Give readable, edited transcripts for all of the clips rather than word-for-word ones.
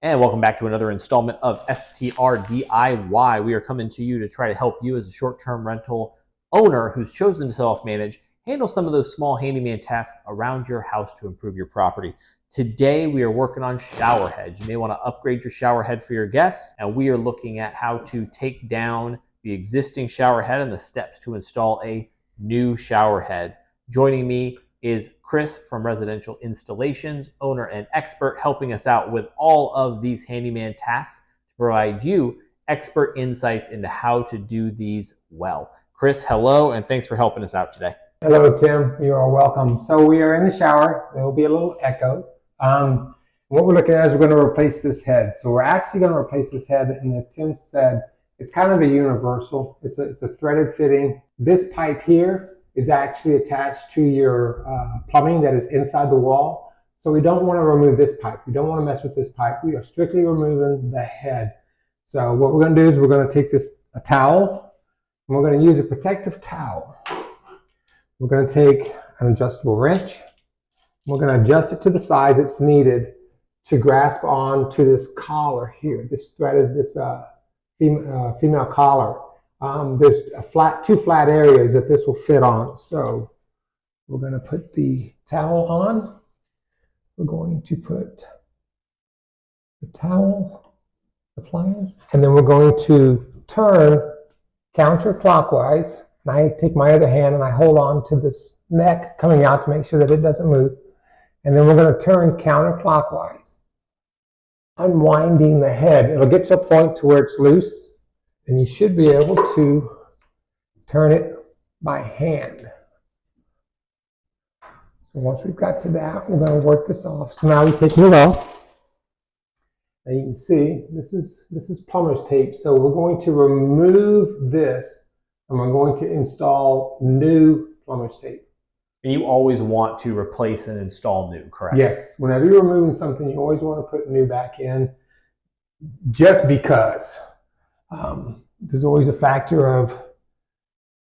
And welcome back to another installment of STR DIY. We are coming to you to try to help you as a short-term rental owner who's chosen to self-manage, handle some of those small handyman tasks around your house to improve your property. Today, we are working on shower heads. You may want to upgrade your shower head for your guests, and we are looking at how to take down the existing shower head and the steps to install a new shower head. Joining me is Chris from Residential Installations, owner and expert, helping us out with all of these handyman tasks to provide you expert insights into how to do these well. Chris, hello, and thanks for helping us out today. Hello, Tim. You are welcome. So we are in the shower. There will be a little echo. What we're looking at is we're going to replace this head. So we're actually going to replace this head, and as Tim said, it's kind of a universal. It's a threaded fitting. This pipe here is actually attached to your plumbing that is inside the wall. So we don't want to remove this pipe. We don't want to mess with this pipe. We are strictly removing the head. So what we're going to do is we're going to take a towel, and we're going to use a protective towel. We're going to take an adjustable wrench. We're going to adjust it to the size it's needed to grasp on to this collar here, this threaded, this female collar. There's two flat areas that this will fit on. So we're going to put the towel on. We're going to put the towel, the pliers, and then we're going to turn counterclockwise. And I take my other hand and I hold on to this neck coming out to make sure that it doesn't move. And then we're going to turn counterclockwise, unwinding the head. It'll get to a point to where it's loose, and you should be able to turn it by hand. So once we've got to that, we're going to work this off. So now we're taking it off. Now you can see this is plumber's tape. So we're going to remove this, and we're going to install new plumber's tape. And you always want to replace and install new, correct? Yes. Whenever you're removing something, you always want to put new back in, just because. There's always a factor of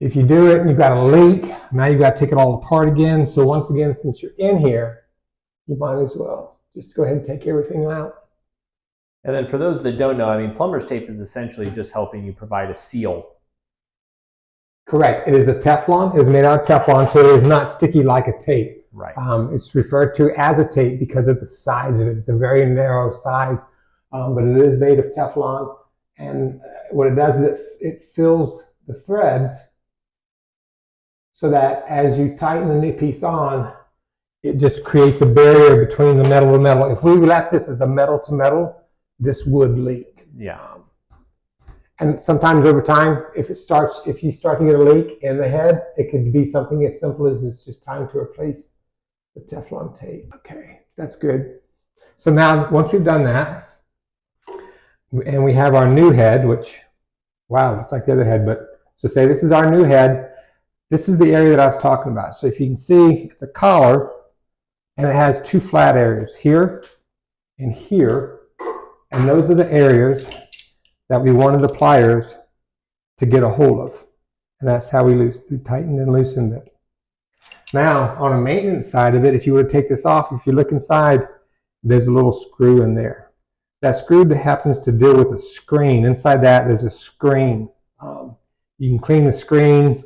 if you do it and you've got a leak, now you've got to take it all apart again. So once again, since you're in here, you might as well just go ahead and take everything out. And then for those that don't know, I mean, plumber's tape is essentially just helping you provide a seal. Correct. It is a Teflon. It is made out of Teflon, so it is not sticky like a tape. Right. It's referred to as a tape because of the size of it. It's a very narrow size, but it is made of Teflon. And what it does is it fills the threads so that as you tighten the new piece on, it just creates a barrier between the metal to metal. If we left this as a metal to metal, this would leak. Yeah. And sometimes over time, if you start to get a leak in the head, it could be something as simple as it's just time to replace the Teflon tape. Okay, that's good. So now, once we've done that, and we have our new head, which, wow, looks like the other head, but so say this is our new head. This is the area that I was talking about. So if you can see, it's a collar, and it has two flat areas, here and here, and those are the areas that we wanted the pliers to get a hold of. And that's how we tightened and loosened it. Now, on a maintenance side of it, if you were to take this off, if you look inside, there's a little screw in there. That screw happens to deal with a screen. Inside that, there's a screen. You can clean the screen.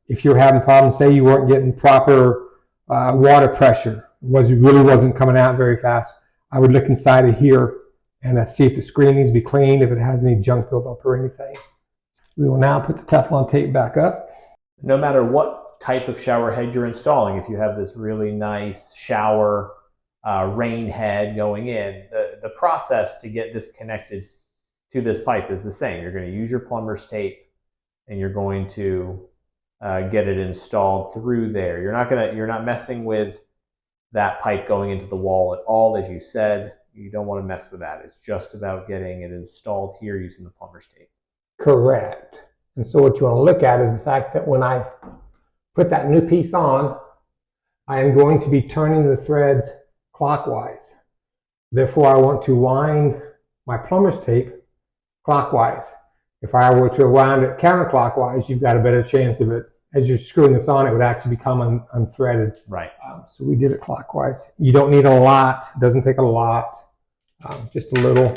If you're having problems, say you weren't getting proper water pressure, really wasn't coming out very fast, I would look inside of here and see if the screen needs to be cleaned, if it has any junk buildup or anything. We will now put the Teflon tape back up. No matter what type of shower head you're installing, if you have this really nice shower rain head going in, the process to get this connected to this pipe is the same. You're going to use your plumber's tape, and you're going to get it installed through there. You're not messing with that pipe going into the wall at all, as you said. You don't want to mess with that. It's just about getting it installed here using the plumber's tape. Correct. And so what you want to look at is the fact that when I put that new piece on, I am going to be turning the threads clockwise. Therefore, I want to wind my plumber's tape clockwise. If I were to wind it counterclockwise, you've got a better chance of it. As you're screwing this on, it would actually become unthreaded. Right. So we did it clockwise. You don't need a lot. It doesn't take a lot. just a little.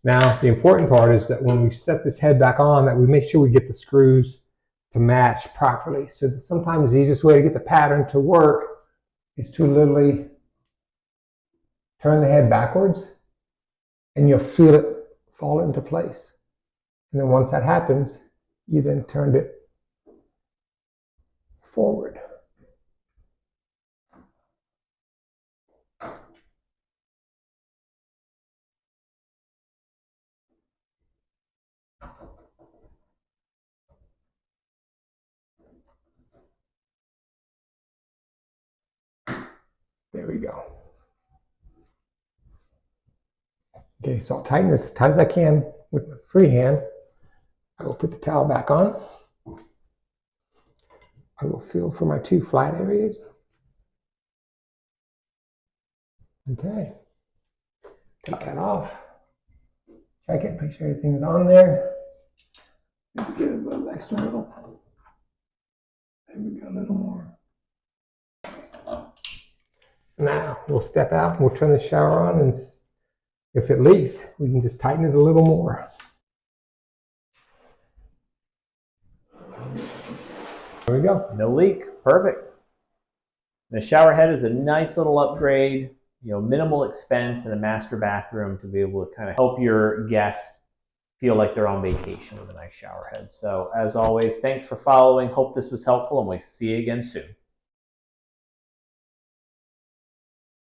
Now, the important part is that when we set this head back on, that we make sure we get the screws to match properly. So sometimes the easiest way to get the pattern to work is to literally turn the head backwards, and you'll feel it fall into place. And then once that happens, you then turn it forward. There we go. Okay, so I'll tighten this as tight as I can with my free hand. I will put the towel back on. I will feel for my two flat areas. Okay, take that off. Check it, make sure everything's on there. Maybe get a little extra little. There we go, a little more. Now we'll step out, we'll turn the shower on, and if it leaks, we can just tighten it a little more. There we go. No leak. Perfect. The shower head is a nice little upgrade, minimal expense in a master bathroom to be able to kind of help your guest feel like they're on vacation with a nice shower head. So as always, thanks for following. Hope this was helpful, and we'll see you again soon.